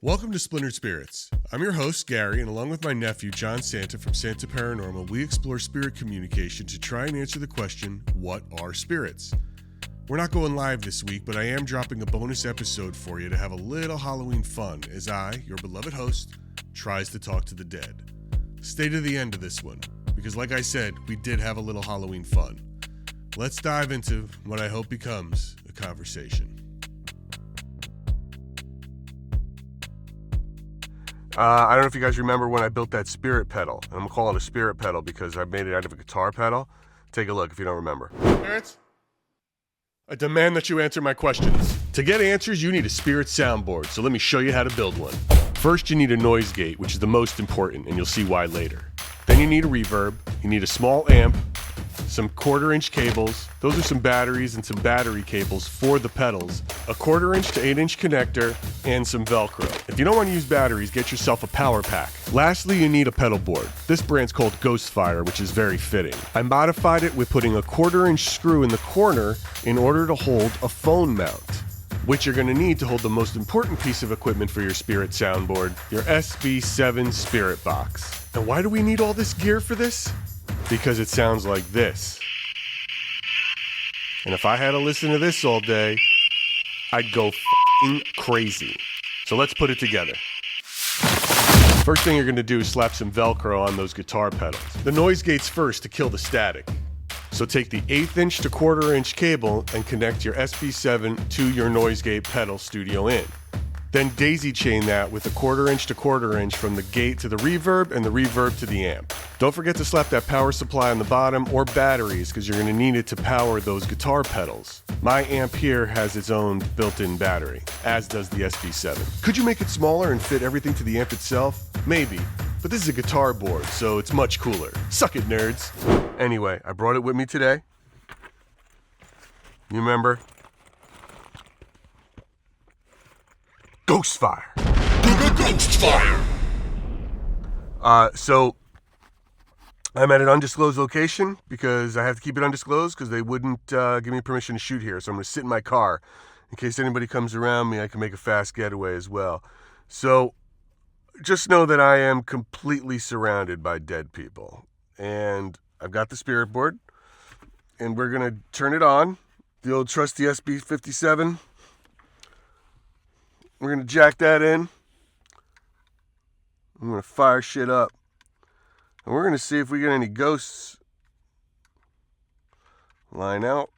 Welcome to Splintered Spirits. I'm your host, Gary, and along with my nephew, John Santa from Santa Paranormal, we explore spirit communication to try and answer the question, what are spirits? We're not going live this week, but I am dropping a bonus episode for you to have a little Halloween fun as I, your beloved host, tries to talk to the dead. Stay to the end of this one, because like I said, we did have a little Halloween fun. Let's dive into what I hope becomes a conversation. I don't know if you guys remember when I built that spirit pedal. I'm going to call it a spirit pedal because I made it out of a guitar pedal. Take a look if you don't remember. Spirits, I demand that you answer my questions. To get answers, you need a spirit soundboard, so let me show you how to build one. First, you need a noise gate, which is the most important, and you'll see why later. Then you need a reverb, you need a small amp, some 1/4-inch cables. Those are some batteries and some battery cables for the pedals, a 1/4-inch to 8-inch connector, and some Velcro. If you don't want to use batteries, get yourself a power pack. Lastly, you need a pedal board. This brand's called Ghostfire, which is very fitting. I modified it with putting a 1/4-inch screw in the corner in order to hold a phone mount, which you're going to need to hold the most important piece of equipment for your spirit soundboard, your SB7 spirit box. And why do we need all this gear for this? Because it sounds like this. And if I had to listen to this all day, I'd go f***ing crazy. So let's put it together. First thing you're going to do is slap some Velcro on those guitar pedals. The noise gate's first to kill the static. So take the 1/8-inch to 1/4-inch cable and connect your SB7 to your noise gate pedal studio in. Then daisy chain that with a 1/4-inch to 1/4-inch from the gate to the reverb and the reverb to the amp. Don't forget to slap that power supply on the bottom or batteries because you're going to need it to power those guitar pedals. My amp here has its own built-in battery, as does the SB7. Could you make it smaller and fit everything to the amp itself? Maybe, but this is a guitar board, so it's much cooler. Suck it, nerds. Anyway, I brought it with me today. You remember? Ghostfire. Ghostfire. So I'm at an undisclosed location because I have to keep it undisclosed because they wouldn't give me permission to shoot here. So I'm going to sit in my car in case anybody comes around me. I can make a fast getaway as well. So just know that I am completely surrounded by dead people, and I've got the spirit board, and we're going to turn it on. The old trusty SB57. We're going to jack that in. I'm going to fire shit up. And we're going to see if we get any ghosts. Line out.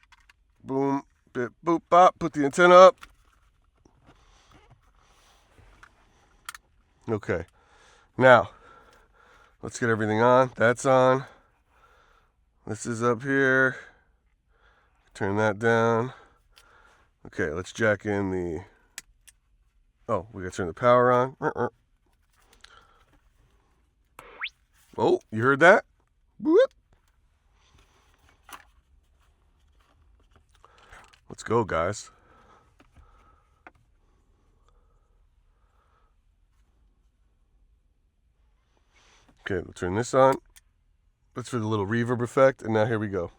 Boom. Bip, boop, bop. Put the antenna up. Okay. Now, let's get everything on. That's on. This is up here. Turn that down. Okay, let's jack in the... Oh, we gotta turn the power on. Oh, you heard that? Whoop. Let's go, guys. Okay, we'll turn this on. That's for the little reverb effect, and now here we go.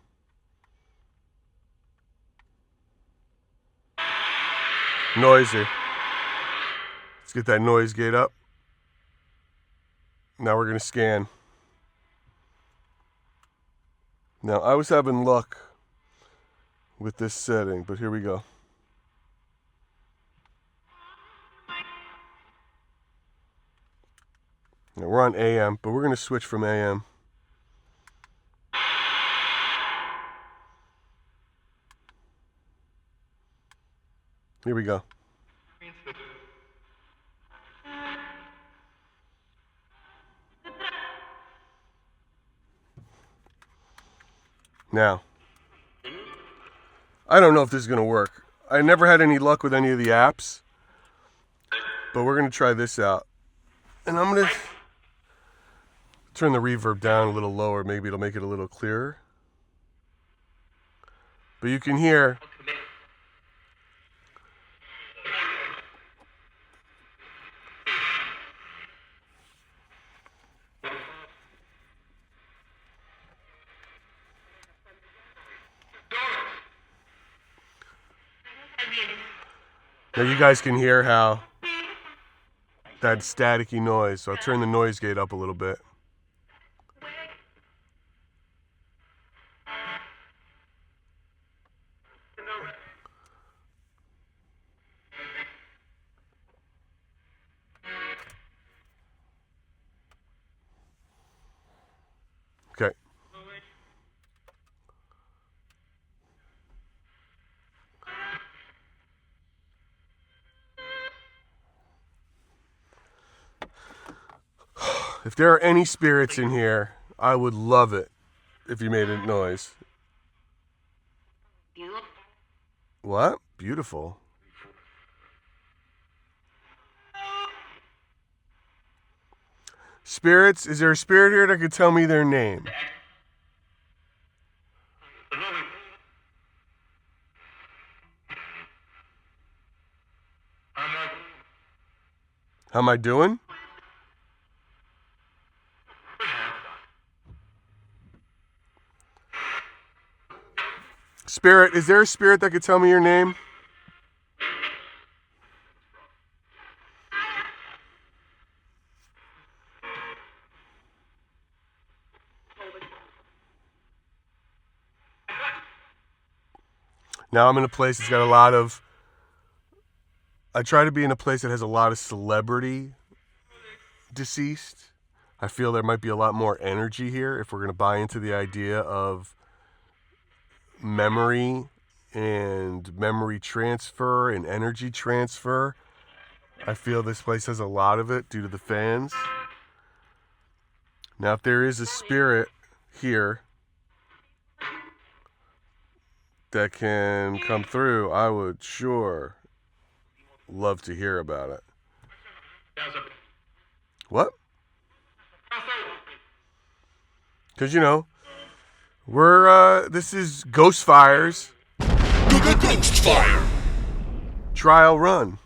Noisy. Let's get that noise gate up. Now we're going to scan. Now, I was having luck with this setting, but here we go. Now, we're on AM, but we're going to switch from AM. Here we go. Now, I don't know if this is going to work. I never had any luck with any of the apps, but we're going to try this out. And I'm going to turn the reverb down a little lower. Maybe it'll make it a little clearer. But you can hear... Now you guys can hear how that staticky noise. So I'll turn the noise gate up a little bit. Okay. If there are any spirits in here, I would love it if you made a noise. What? Beautiful. Spirits? Is there a spirit here that could tell me their name? How am I doing? Spirit, is there a spirit that could tell me your name? Now I'm in a place that's got a lot of... I try to be in a place that has a lot of celebrity deceased. I feel there might be a lot more energy here if we're going to buy into the idea of memory and memory transfer and energy transfer. I feel this place has a lot of it due to the fans. Now, if there is a spirit here that can come through, I would sure love to hear about it. What? Because, you know, this is Ghost Fire's Ghost Fire trial run.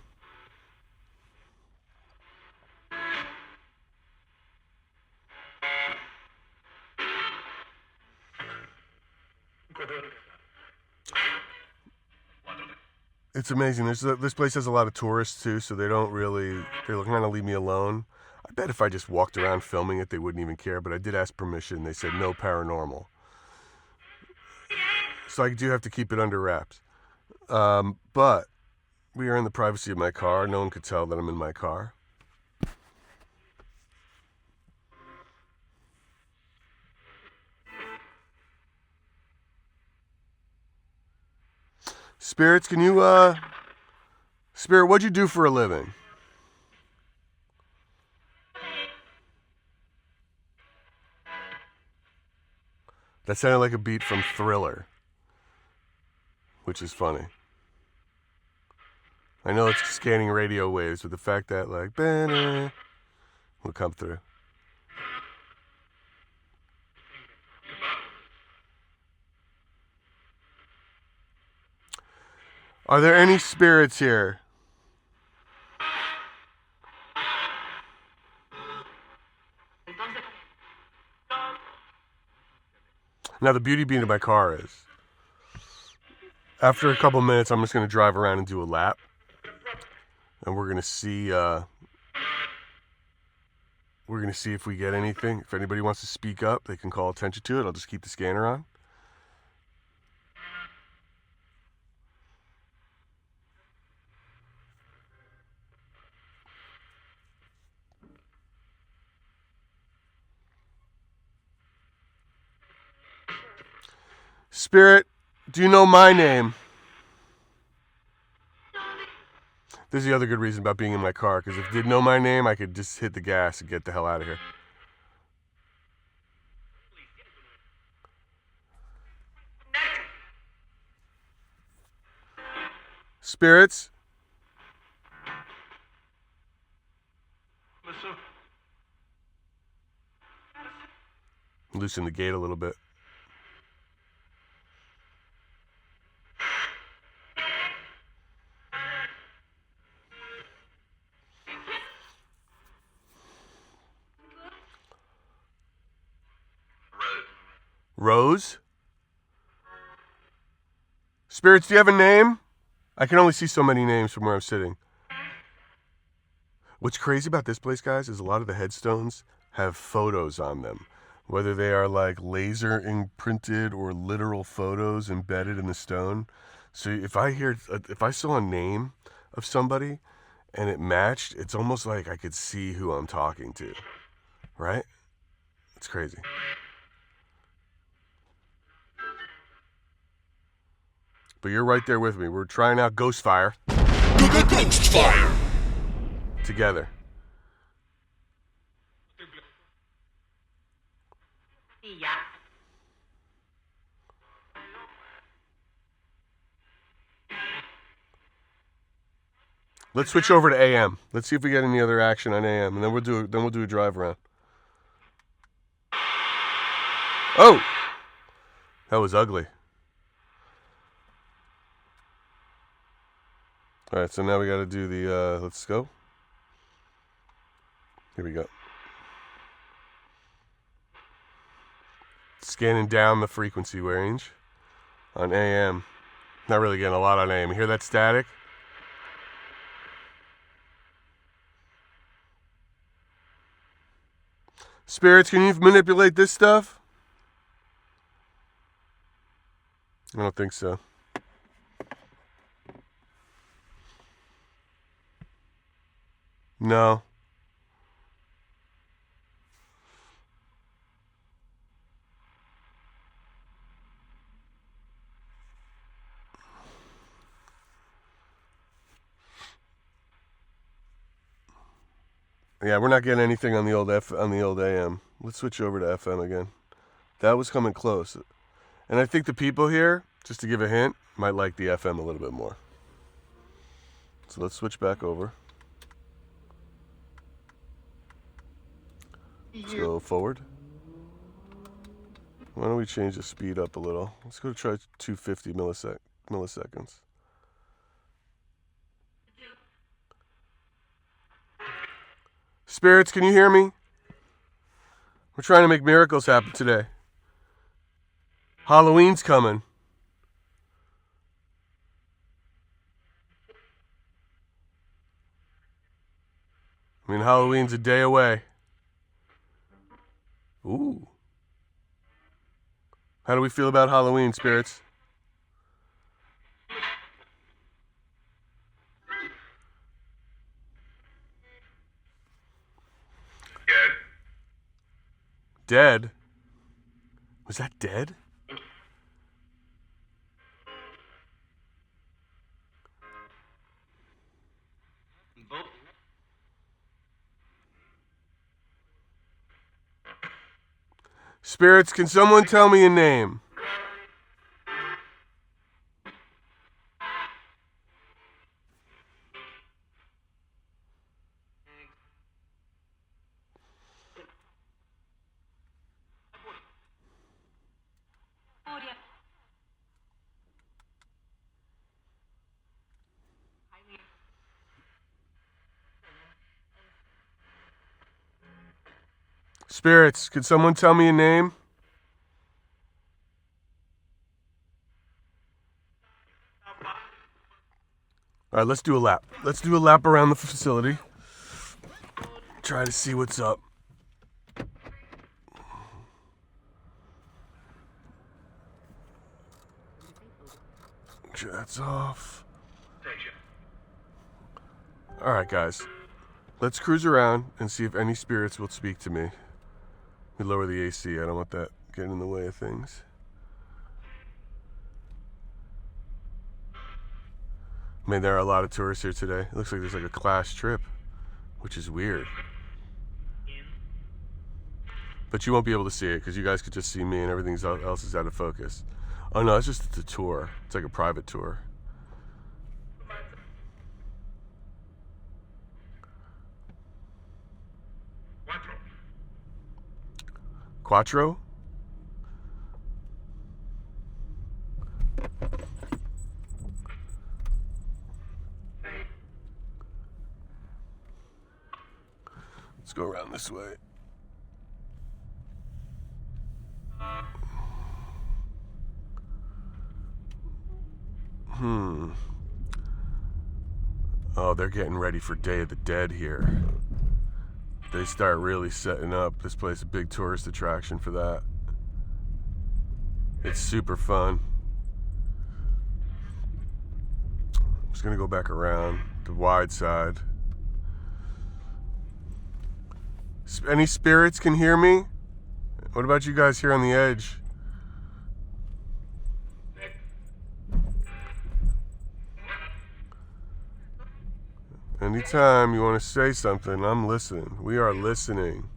It's amazing. This place has a lot of tourists too, so they kind of leave me alone. I bet if I just walked around filming it, they wouldn't even care, but I did ask permission. They said no paranormal. So I do have to keep it under wraps. But we are in the privacy of my car. No one could tell that I'm in my car. Spirits, can you, Spirit, what'd you do for a living? That sounded like a beat from Thriller, which is funny. I know it's scanning radio waves, but the fact that, like, will come through. Are there any spirits here? Now, the beauty being of my car is, after a couple minutes, I'm just going to drive around and do a lap. And we're going to see if we get anything. If anybody wants to speak up, they can call attention to it. I'll just keep the scanner on. Spirit, do you know my name? This is the other good reason about being in my car, because if it didn't know my name, I could just hit the gas and get the hell out of here. Spirits? Loosen the gate a little bit. Rose? Spirits, do you have a name? I can only see so many names from where I'm sitting. What's crazy about this place, guys, is a lot of the headstones have photos on them. Whether they are like laser imprinted or literal photos embedded in the stone. So if I saw a name of somebody and it matched, it's almost like I could see who I'm talking to. Right? It's crazy. But you're right there with me. We're trying out Ghost Fire. Ghost Fire. Together. Let's switch over to AM. Let's see if we get any other action on AM, and then we'll do a drive around. Oh, that was ugly. All right, so now we got to do the. Let's go. Here we go. Scanning down the frequency range on AM. Not really getting a lot on AM. You hear that static? Spirits, can you manipulate this stuff? I don't think so. No. Yeah, we're not getting anything on the old AM. Let's switch over to FM again. That was coming close. And I think the people here, just to give a hint, might like the FM a little bit more. So let's switch back over. Let's go forward. Why don't we change the speed up a little? Let's go try 250 milliseconds. Spirits, can you hear me? We're trying to make miracles happen today. Halloween's coming. I mean, Halloween's a day away. Ooh. How do we feel about Halloween, spirits? Dead? Was that dead? Spirits, can someone tell me a name? Spirits, can someone tell me a name? All right, let's do a lap. Let's do a lap around the facility. Try to see what's up. Jets off. All right, guys. Let's cruise around and see if any spirits will speak to me. We lower the AC. I don't want that getting in the way of things. I mean, there are a lot of tourists here today. It looks like there's like a class trip, which is weird. But you won't be able to see it because you guys could just see me and everything else is out of focus. Oh no, it's just a tour. It's like a private tour. Quattro? Let's go around this way. Oh, they're getting ready for Day of the Dead here. They start really setting up. This place is a big tourist attraction for that. It's super fun. I'm just gonna go back around the wide side. Any spirits can hear me? What about you guys here on the edge? Anytime you want to say something, I'm listening. We are listening.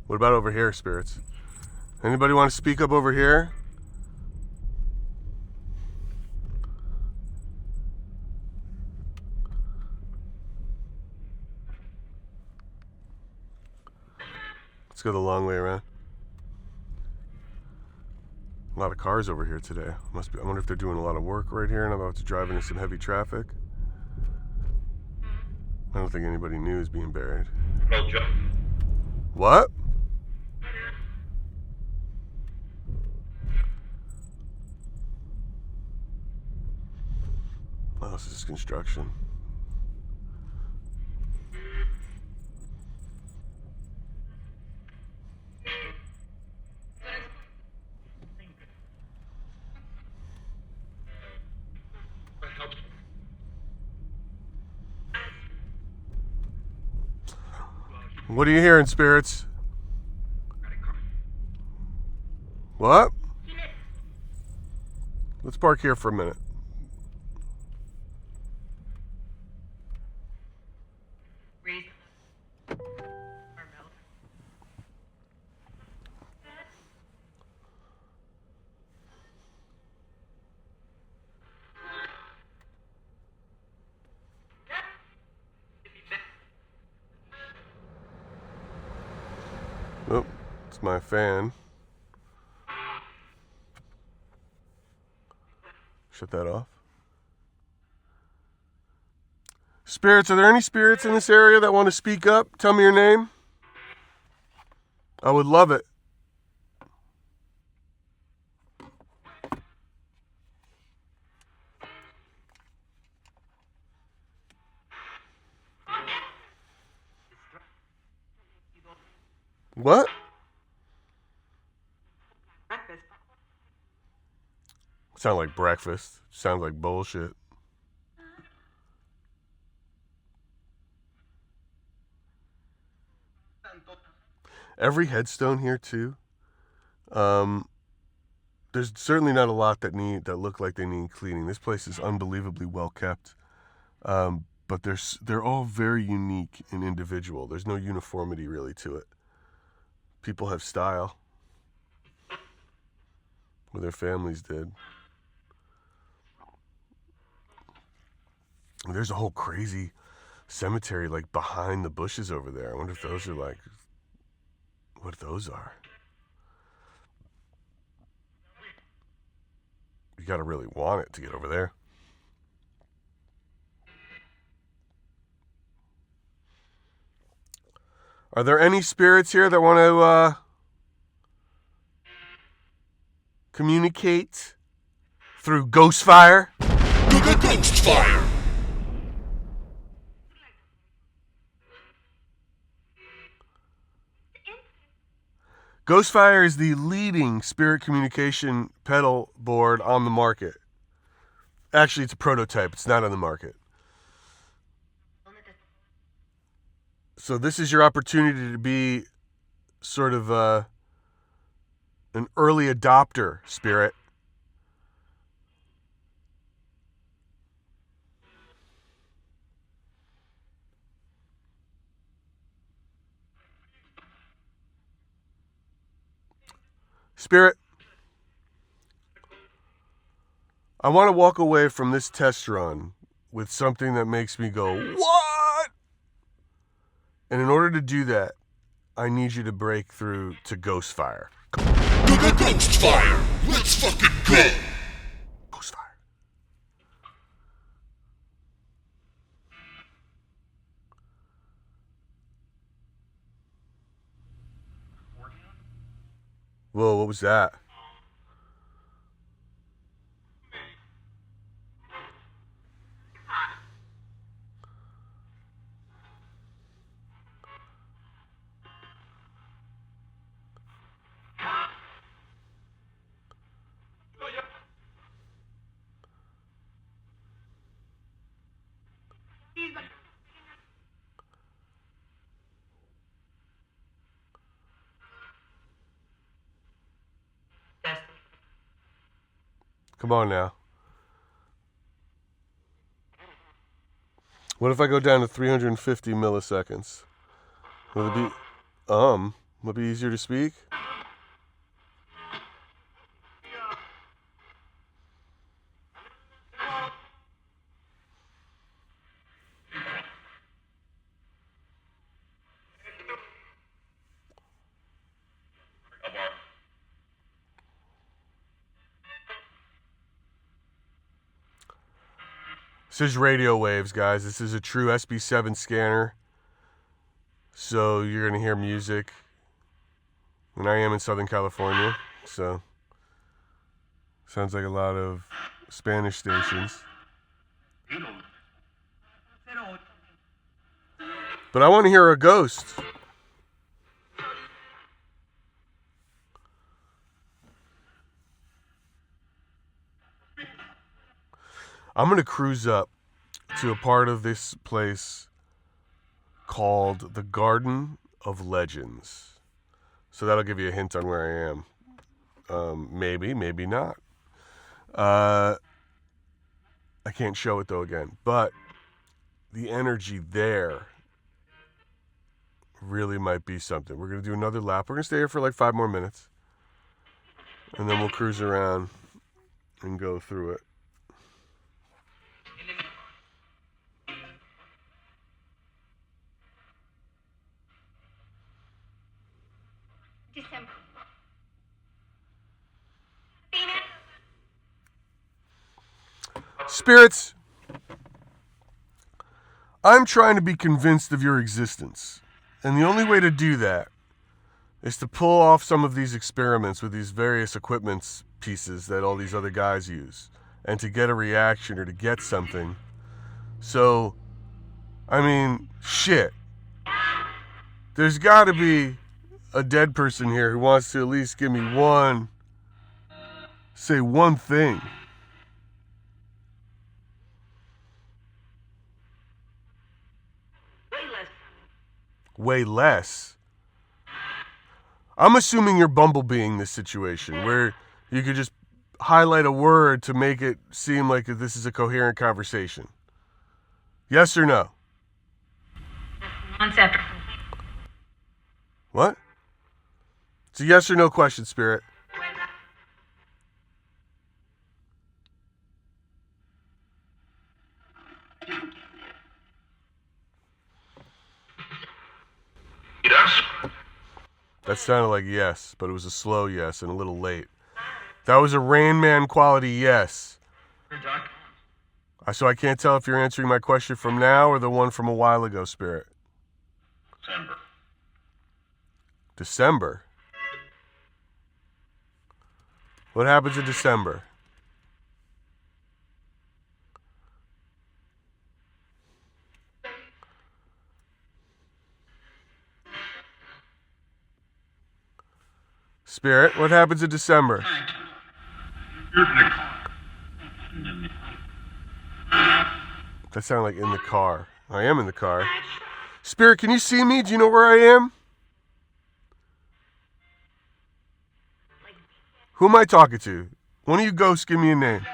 What about over here, spirits? Anybody want to speak up over here? Let's go the long way around. A lot of cars over here today. Must be. I wonder if they're doing a lot of work right here and I'm about to drive into some heavy traffic. I don't think anybody new is being buried. What? Oh, this is construction. What are you hearing, spirits? What? Let's park here for a minute. Oh, it's my fan. Shut that off. Spirits, are there any spirits in this area that want to speak up? Tell me your name. I would love it. What? Sound like breakfast. Sounds like bullshit. Every headstone here too. There's certainly not a lot that look like they need cleaning. This place is unbelievably well kept. But they're all very unique and individual. There's no uniformity really to it. People have style. Or their families did. There's a whole crazy cemetery like behind the bushes over there. I wonder if those are like what those are. You gotta really want it to get over there. Are there any spirits here that want to communicate through ghost fire? Ghost fire. Ghostfire is the leading spirit communication pedal board on the market. Actually, it's a prototype. It's not on the market. So this is your opportunity to be sort of an early adopter, spirit. Spirit, I want to walk away from this test run with something that makes me go, what? And in order to do that, I need you to break through to ghost fire. Ghost fire. Let's fucking go. Ghost fire. Whoa, what was that? Come on now. What if I go down to 350 milliseconds? Will it be, will it be easier to speak? This is radio waves, guys. This is a true SB7 scanner. So you're going to hear music. And I am in Southern California. So sounds like a lot of Spanish stations. But I want to hear a ghost. I'm going to cruise up to a part of this place called the Garden of Legends. So that'll give you a hint on where I am. Maybe, maybe not. I can't show it though again. But the energy there really might be something. We're going to do another lap. We're going to stay here for like 5 more minutes. And then we'll cruise around and go through it. Spirits, I'm trying to be convinced of your existence. And the only way to do that is to pull off some of these experiments with these various equipment pieces that all these other guys use. And to get a reaction or to get something. So, I mean, shit. There's got to be a dead person here who wants to at least give me say one thing. Way less. I'm assuming you're bumblebeeing this situation where you could just highlight a word to make it seem like this is a coherent conversation. Yes or no? What? It's a yes or no question, Spirit. Yes. That sounded like yes, but it was a slow yes and a little late. That was a Rain Man quality yes. So I can't tell if you're answering my question from now or the one from a while ago, Spirit. December? What happens in December? Spirit, what happens in December? That sounded like in the car. I am in the car. Spirit, can you see me? Do you know where I am? Who am I talking to? One of you ghosts, give me a name.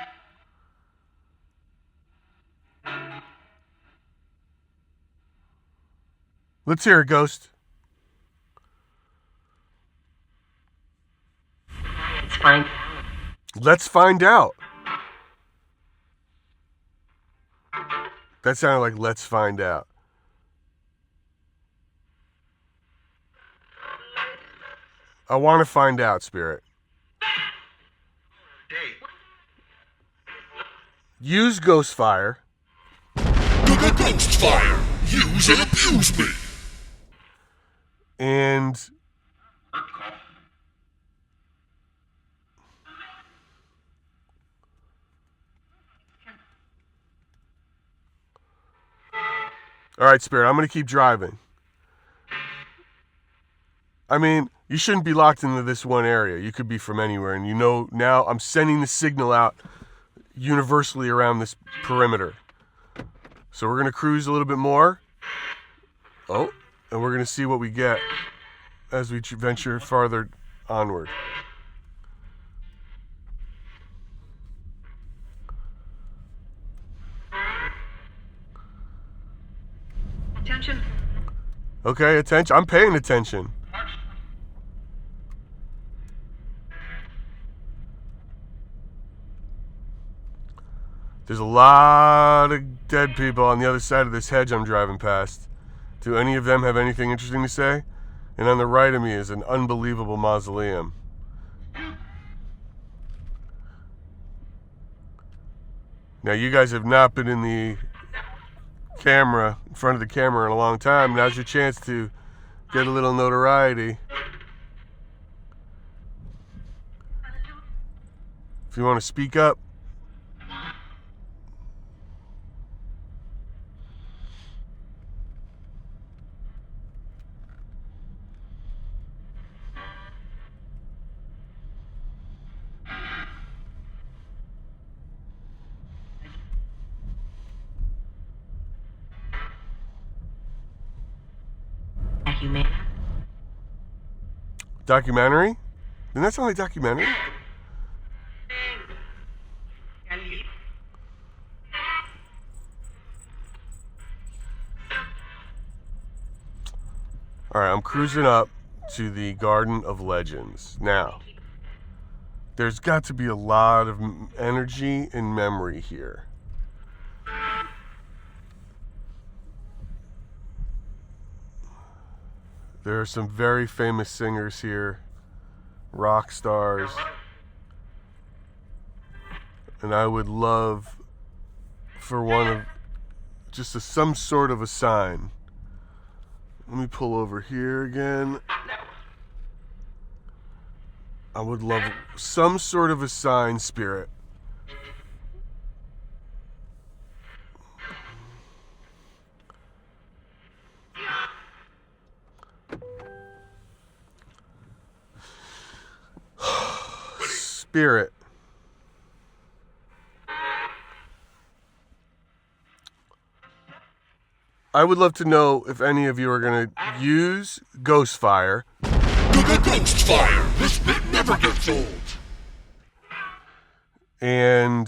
Let's hear it, ghost. Let's find out. That sounded like let's find out. I want to find out, Spirit. Use ghost fire. Ghost fire. Use and abuse me. And All right, Spirit, I'm going to keep driving. I mean, you shouldn't be locked into this one area. You could be from anywhere. And you know, now I'm sending the signal out universally around this perimeter. So we're going to cruise a little bit more. Oh, and we're going to see what we get as we venture farther onward. Attention. Okay, attention. I'm paying attention. There's a lot of dead people on the other side of this hedge I'm driving past. Do any of them have anything interesting to say? And on the right of me is an unbelievable mausoleum. Now, you guys have not been in the camera, in front of the camera in a long time. Now's your chance to get a little notoriety. If you want to speak up. Documentary? Didn't that sound like documentary? Alright, I'm cruising up to the Garden of Legends. Now, there's got to be a lot of energy and memory here. There are some very famous singers here, rock stars, and I would love for one of just some sort of a sign. Let me pull over here again. I would love some sort of a sign, Spirit. Spirit. I would love to know if any of you are going to use Ghost Fire. Ghost Fire! This bit never gets old! And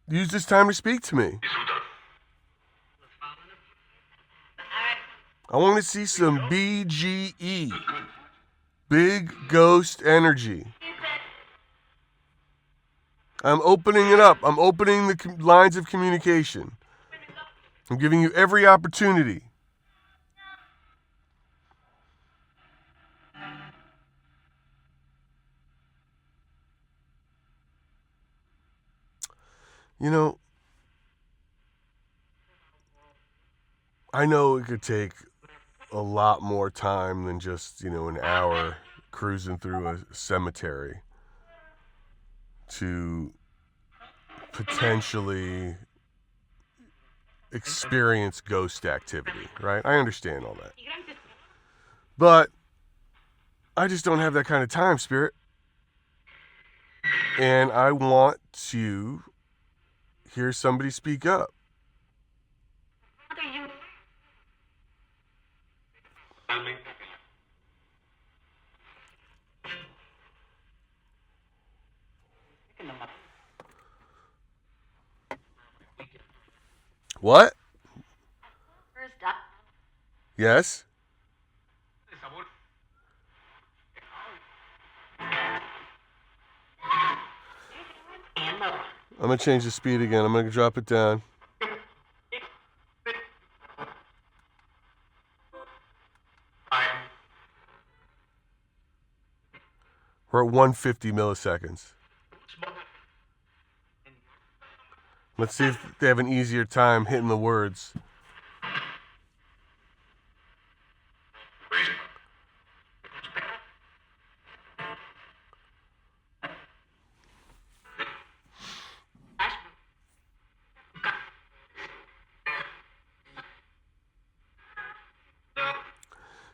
use this time to speak to me. I want to see some BGE. Big Ghost Energy. I'm opening it up. I'm opening the lines of communication. I'm giving you every opportunity. You know, I know it could take a lot more time than just, an hour cruising through a cemetery to potentially experience ghost activity, right? I understand all that. But I just don't have that kind of time, Spirit. And I want to hear somebody speak up. What? Yes? I'm going to change the speed again. I'm going to drop it down. We're at 150 milliseconds. Let's see if they have an easier time hitting the words.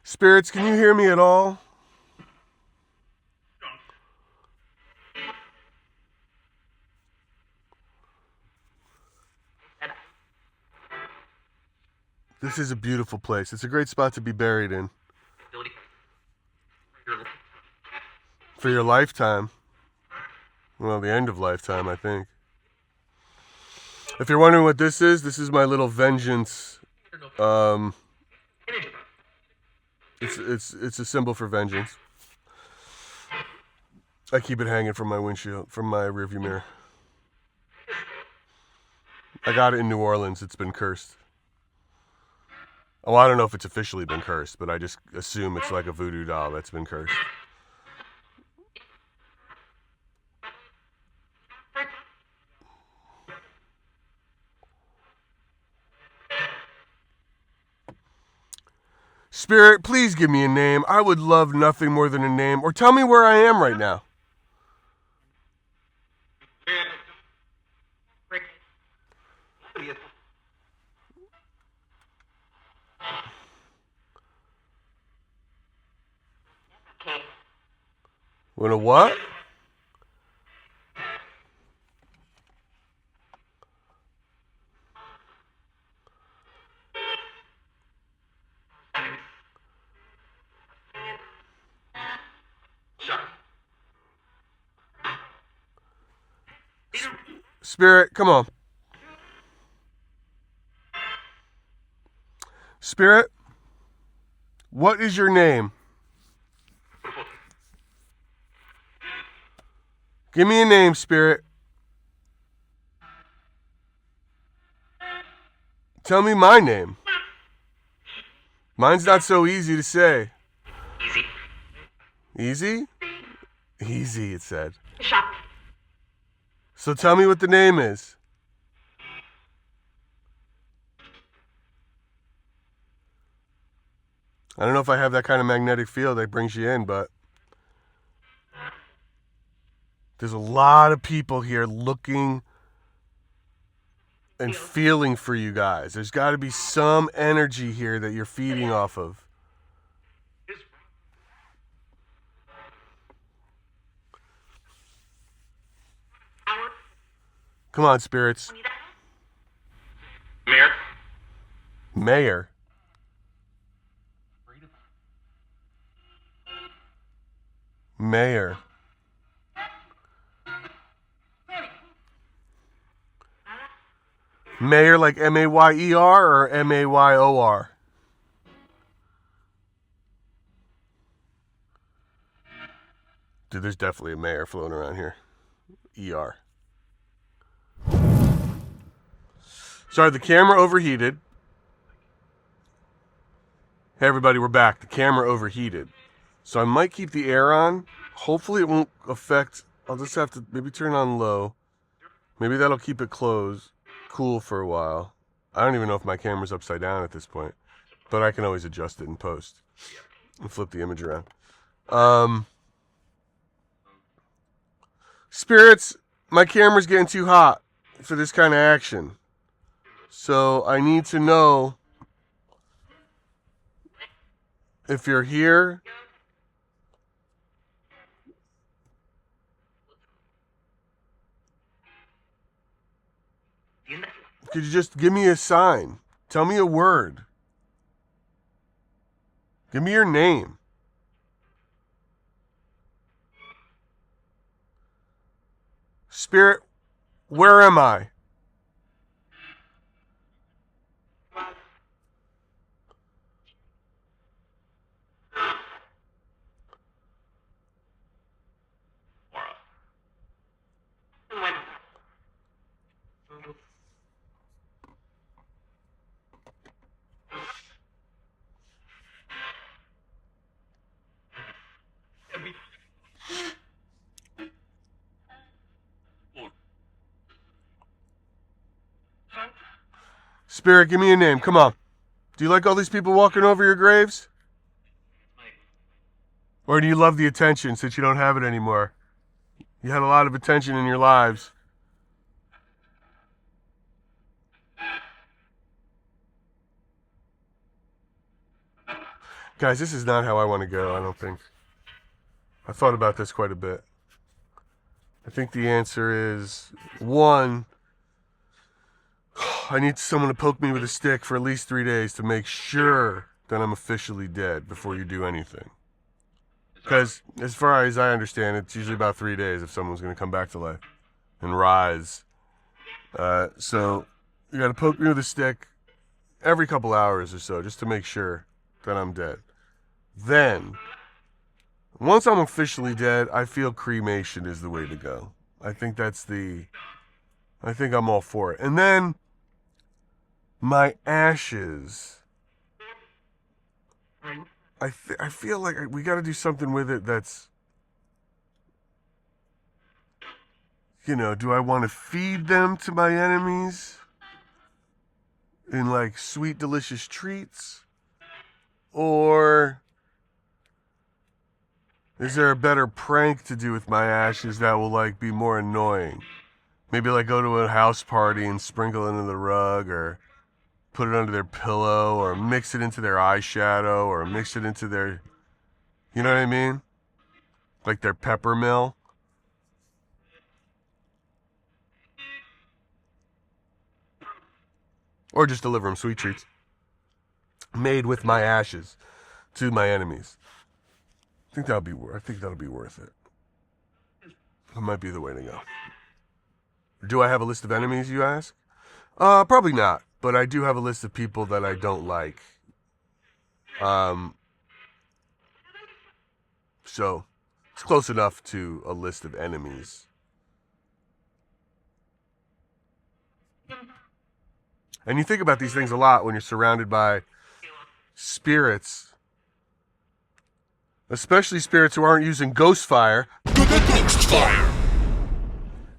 Spirits, can you hear me at all? This is a beautiful place. It's a great spot to be buried in. For your lifetime. Well, the end of lifetime, I think. If you're wondering what this is my little vengeance. It's a symbol for vengeance. I keep it hanging from my windshield, from my rearview mirror. I got it in New Orleans. It's been cursed. Oh, I don't know if it's officially been cursed, but I just assume it's like a voodoo doll that's been cursed. Spirit, please give me a name. I would love nothing more than a name. Or tell me where I am right now. When a what? Spirit, come on. Spirit, what is your name? Give me a name, Spirit. Tell me my name. Mine's not so easy to say. Easy? Easy, it said. So tell me what the name is. I don't know if I have that kind of magnetic field that brings you in, but there's a lot of people here looking and feeling for you guys. There's got to be some energy here that you're feeding off of. Come on, spirits. Mayor. Mayor. Mayor like M-A-Y-E-R or M-A-Y-O-R? Dude, there's definitely a mayor floating around here. E-R. Sorry, the camera overheated. Hey everybody, we're back. The camera overheated. So I might keep the air on. Hopefully it won't affect. I'll just have to maybe turn on low. Maybe that'll keep it cool for a while. I don't even know if my camera's upside down at this point. But I can always adjust it in post. And flip the image around. Spirits, my camera's getting too hot for this kind of action. So I need to know if you're here. Could you just give me a sign? Tell me a word. Give me your name. Spirit, where am I? Spirit, give me a name. Come on. Do you like all these people walking over your graves? Or do you love the attention since you don't have it anymore? You had a lot of attention in your lives. Guys, this is not how I want to go, I don't think. I thought about this quite a bit. I think the answer is, 1, I need someone to poke me with a stick for at least 3 days to make sure that I'm officially dead before you do anything. Because as far as I understand, it's usually about 3 days if someone's going to come back to life and rise. So you got to poke me with a stick every couple hours or so just to make sure that I'm dead. Then, once I'm officially dead, I feel cremation is the way to go. I think I'm all for it. And then, my ashes. I feel like we got to do something with it that's, do I want to feed them to my enemies in like sweet, delicious treats? Or is there a better prank to do with my ashes that will like be more annoying? Maybe like go to a house party and sprinkle it into the rug, or put it under their pillow, or mix it into their eyeshadow, or mix it into their, you know what I mean? Like their peppermill. Or just deliver them sweet treats made with my ashes to my enemies. I think that'll be worth it. That might be the way to go. Do I have a list of enemies, you ask? Probably not. But I do have a list of people that I don't like. So it's close enough to a list of enemies. And you think about these things a lot when you're surrounded by spirits. Especially spirits who aren't using ghost fire. Ghost fire.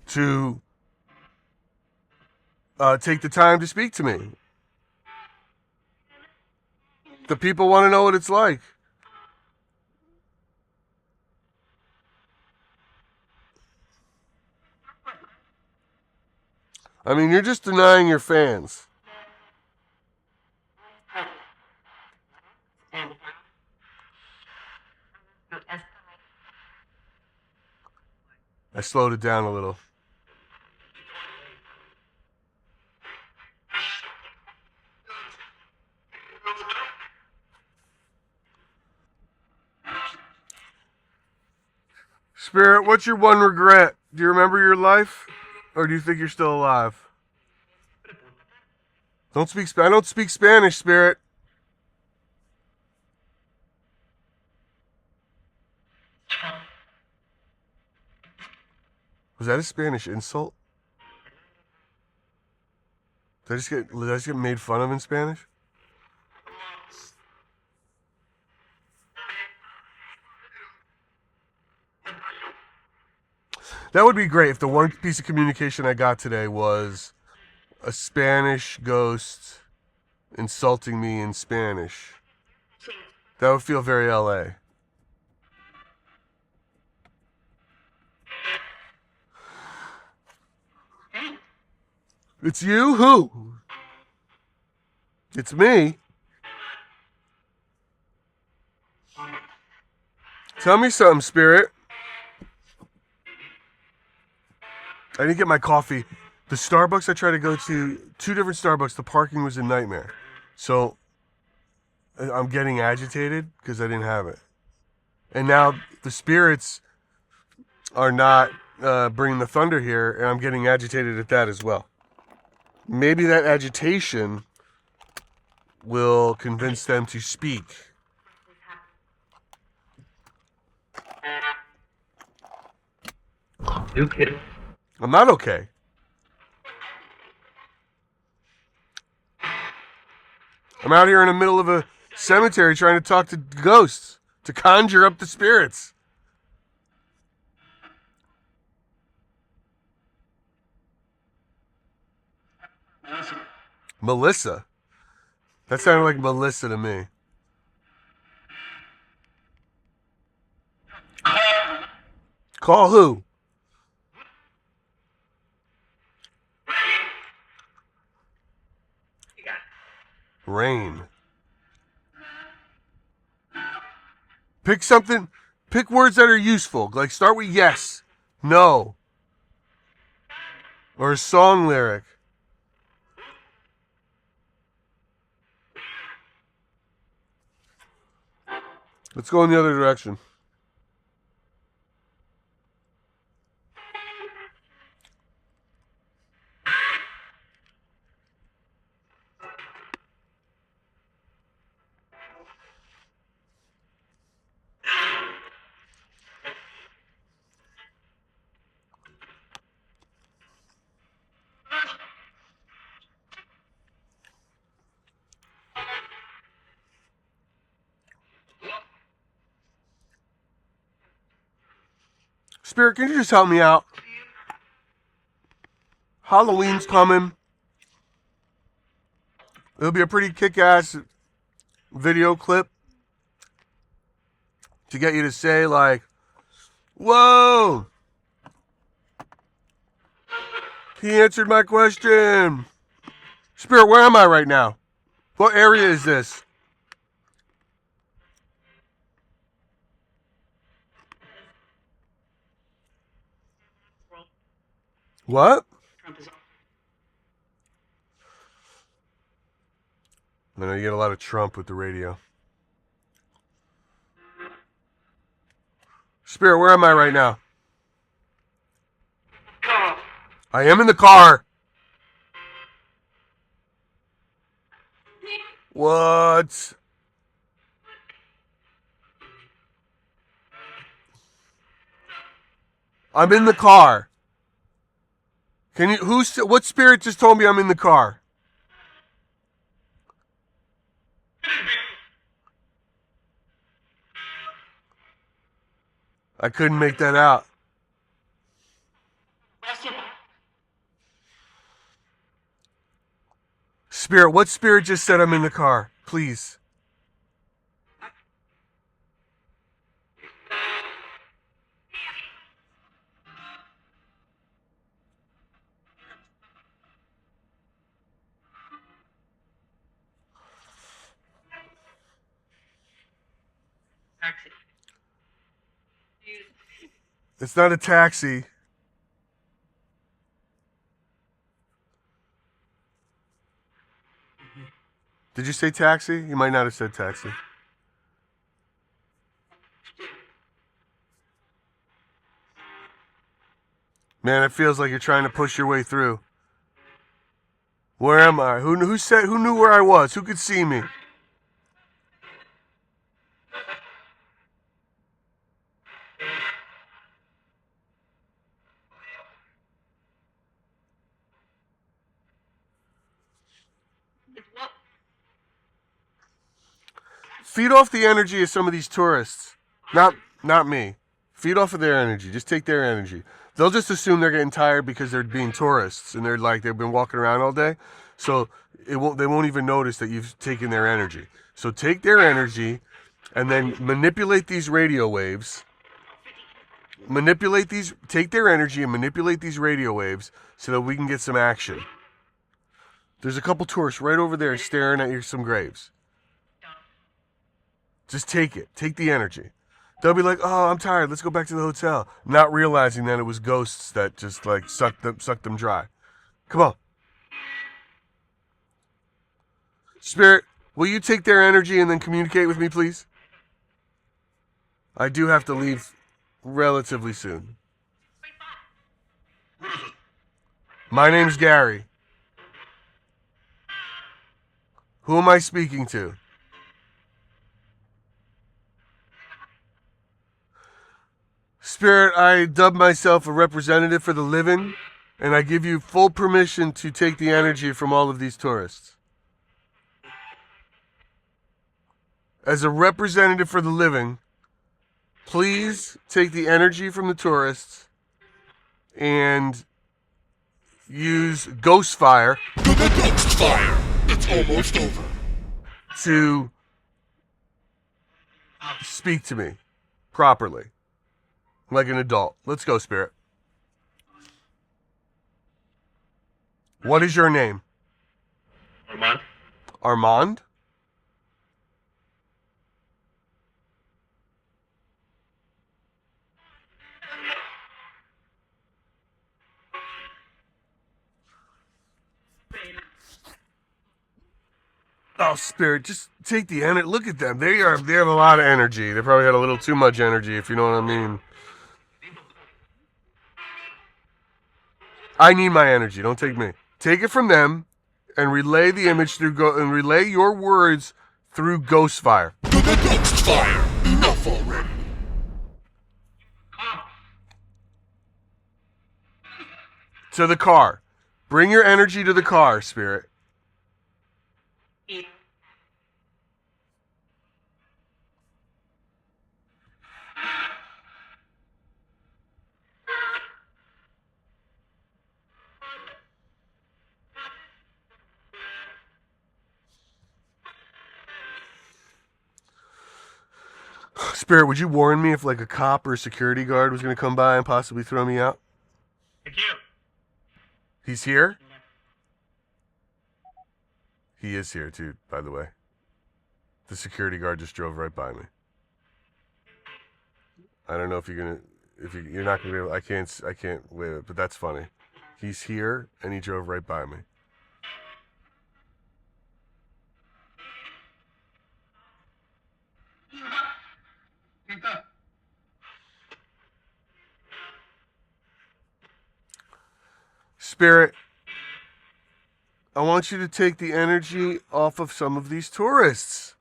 To take the time to speak to me. The people want to know what it's like. I mean, you're just denying your fans. I slowed it down a little. Spirit, what's your one regret? Do you remember your life? Or do you think you're still alive? I don't speak Spanish, Spirit. Was that a Spanish insult? Did I just get made fun of in Spanish? That would be great if the one piece of communication I got today was a Spanish ghost insulting me in Spanish. That would feel very LA. It's you? Who? It's me. Tell me something, Spirit. I didn't get my coffee. The Starbucks I tried to go to, 2 different Starbucks, the parking was a nightmare. So I'm getting agitated because I didn't have it. And now the spirits are not bringing the thunder here, and I'm getting agitated at that as well. Maybe that agitation will convince them to speak. You kidding? I'm not okay. I'm out here in the middle of a cemetery trying to talk to ghosts, to conjure up the spirits. Melissa? That sounded like Melissa to me. Call who? Rain. Pick something. Pick words that are useful. Like start with yes, no, or a song lyric. Let's go in the other direction. Spirit, can you just help me out? Halloween's coming. It'll be a pretty kick-ass video clip to get you to say, like, whoa! He answered my question. Spirit, where am I right now? What area is this? What? I know you get a lot of Trump with the radio. Spirit, where am I right now? I am in the car. What? I'm in the car. Can you? What spirit just told me I'm in the car? I couldn't make that out. Spirit, what spirit just said I'm in the car? Please. Taxi. It's not a taxi. Did you say taxi? You might not have said taxi. Man, it feels like you're trying to push your way through. Where am I? Who knew where I was? Who could see me? Feed off the energy of some of these tourists. Not me. Feed off of their energy. Just take their energy. They'll just assume they're getting tired because they're being tourists and they've been walking around all day. So they won't even notice that you've taken their energy. So take their energy and then manipulate these radio waves. Take their energy and manipulate these radio waves so that we can get some action. There's a couple tourists right over there staring at some graves. Just take it. Take the energy. They'll be like, oh, I'm tired. Let's go back to the hotel. Not realizing that it was ghosts that just like sucked them dry. Come on. Spirit, will you take their energy and then communicate with me, please? I do have to leave relatively soon. My name's Gary. Who am I speaking to? Spirit, I dub myself a representative for the living, and I give you full permission to take the energy from all of these tourists. As a representative for the living, please take the energy from the tourists and use ghost fire. Ghost fire! It's almost over. To speak to me properly. Like an adult. Let's go, Spirit. What is your name? Armand? Armand? Oh, Spirit, just take the energy. Look at them. They have a lot of energy. They probably had a little too much energy, if you know what I mean. I need my energy. Don't take me. Take it from them, and relay the image and relay your words through ghost fire. Ghost fire. Enough already. To the car. Bring your energy to the car, Spirit. Spirit, would you warn me if like a cop or a security guard was going to come by and possibly throw me out? Thank you. He's here? He is here too, by the way. The security guard just drove right by me. I don't know if you're not gonna be able. I can't wait it, but that's funny. He's here and he drove right by me. Spirit, I want you to take the energy off of some of these tourists.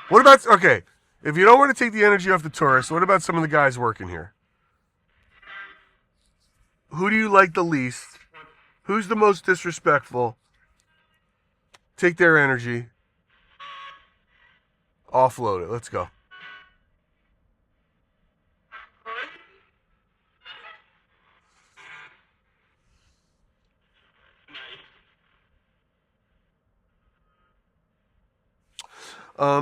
What about, okay, if you don't want to take the energy off the tourists, what about some of the guys working here? Who do you like the least? Who's the most disrespectful? Take their energy. Offload it. Let's go.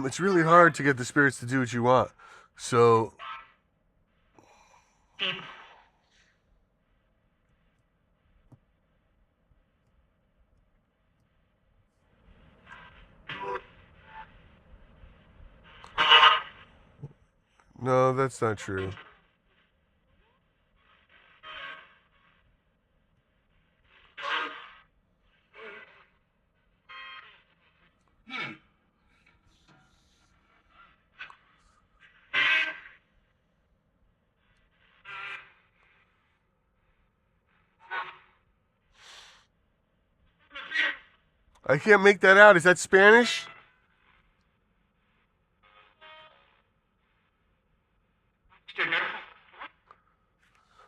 It's really hard to get the spirits to do what you want. So no, that's not true. I can't make that out. Is that Spanish?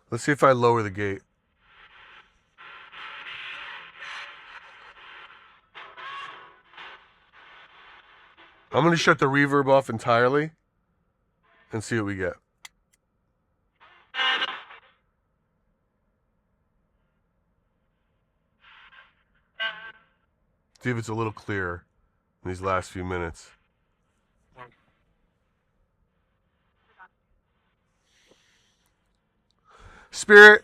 Let's see if I lower the gate. I'm going to shut the reverb off entirely and see what we get. See if it's a little clearer in these last few minutes. Spirit,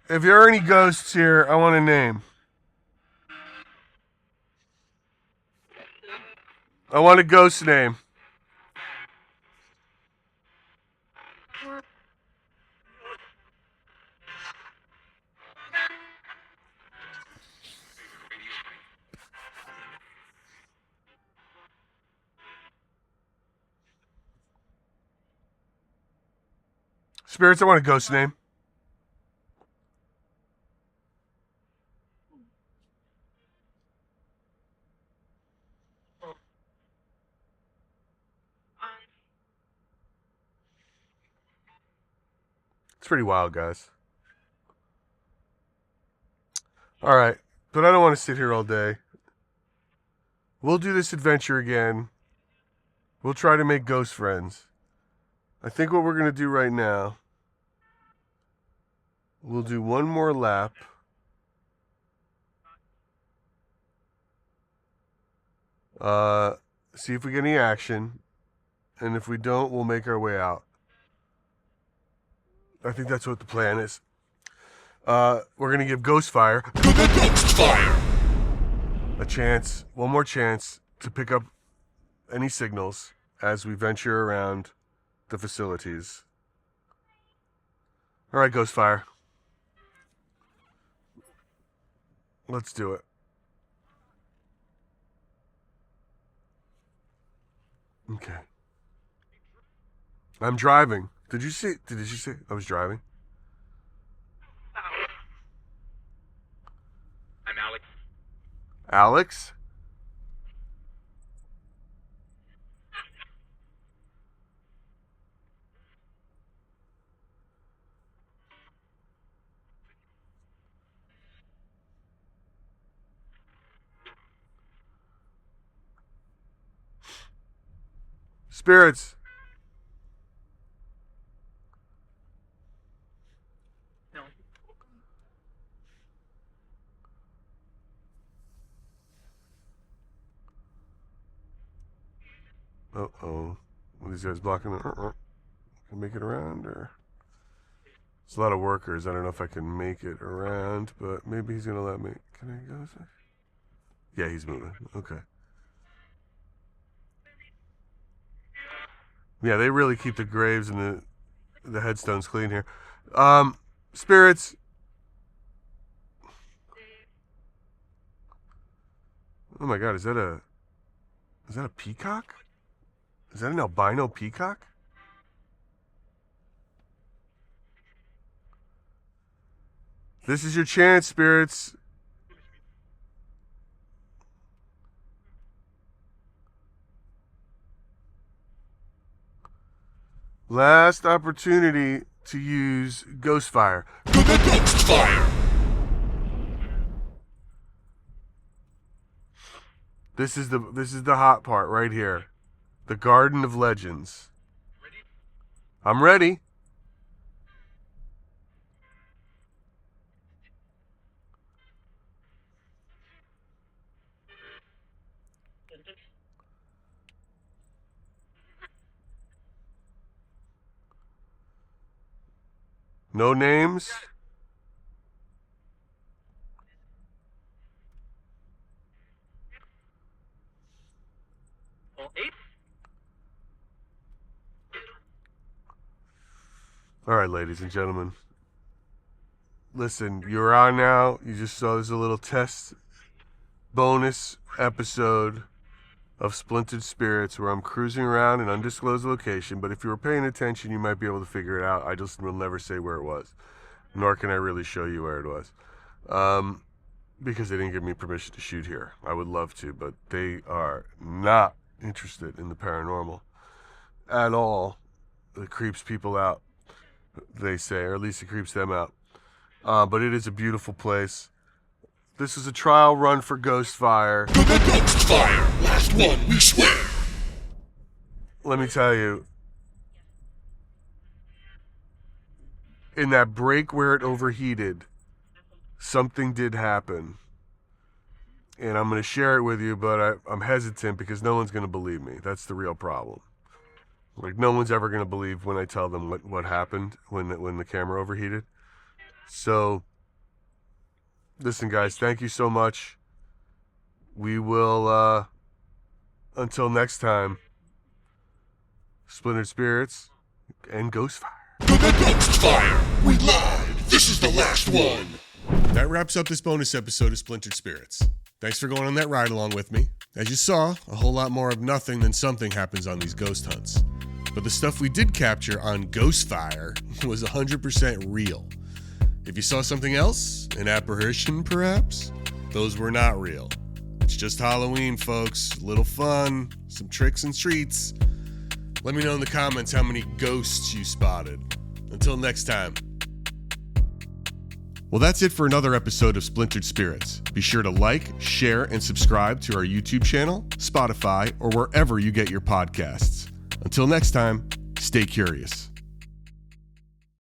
if there are any ghosts here, I want a name. I want a ghost name. Spirits, I want a ghost name. It's pretty wild, guys. All right, but I don't want to sit here all day. We'll do this adventure again. We'll try to make ghost friends. I think what we're going to do right now, we'll do one more lap. See if we get any action. And if we don't, we'll make our way out. I think that's what the plan is. We're going to give Ghostfire a chance, one more chance to pick up any signals as we venture around the facilities. All right, Ghostfire. Let's do it. Okay. I'm driving. Did you see I was driving? I'm Alex. Alex? Spirits. No. Uh-oh. Are these guys blocking it? Can make it around, or? There's a lot of workers. I don't know if I can make it around, but maybe he's going to let me. Can I go? Yeah, he's moving. Okay. Yeah, they really keep the graves and the headstones clean here. Spirits. Oh my God, is that a peacock? Is that an albino peacock? This is your chance, spirits. Last opportunity to use ghost fire. Ghost fire. This is the hot part right here. The Garden of Legends. I'm ready. No names? Well, 8. All right, ladies and gentlemen. Listen, you're on now. You just saw this a little test bonus episode of Splintered Spirits where I'm cruising around an undisclosed location, but if you were paying attention, you might be able to figure it out. I just will never say where it was, nor can I really show you where it was, because they didn't give me permission to shoot here. I would love to, but they are not interested in the paranormal at all. It creeps people out, they say, or at least it creeps them out. But it is a beautiful place. This is a trial run for Ghost Fire. Ghost fire. Last one, we swear. Let me tell you, in that break where it overheated, something did happen. And I'm going to share it with you, but I'm hesitant because no one's going to believe me. That's the real problem. Like, no one's ever going to believe when I tell them what happened when the camera overheated. So, listen, guys, thank you so much. We will, until next time, Splintered Spirits and Ghost Fire. Ghost fire. We lied. This is the last one. That wraps up this bonus episode of Splintered Spirits. Thanks for going on that ride along with me. As you saw, a whole lot more of nothing than something happens on these ghost hunts. But the stuff we did capture on Ghost Fire was 100% real. If you saw something else, an apparition perhaps, those were not real. It's just Halloween, folks. A little fun, some tricks and treats. Let me know in the comments how many ghosts you spotted. Until next time. Well, that's it for another episode of Splintered Spirits. Be sure to like, share, and subscribe to our YouTube channel, Spotify, or wherever you get your podcasts. Until next time, stay curious.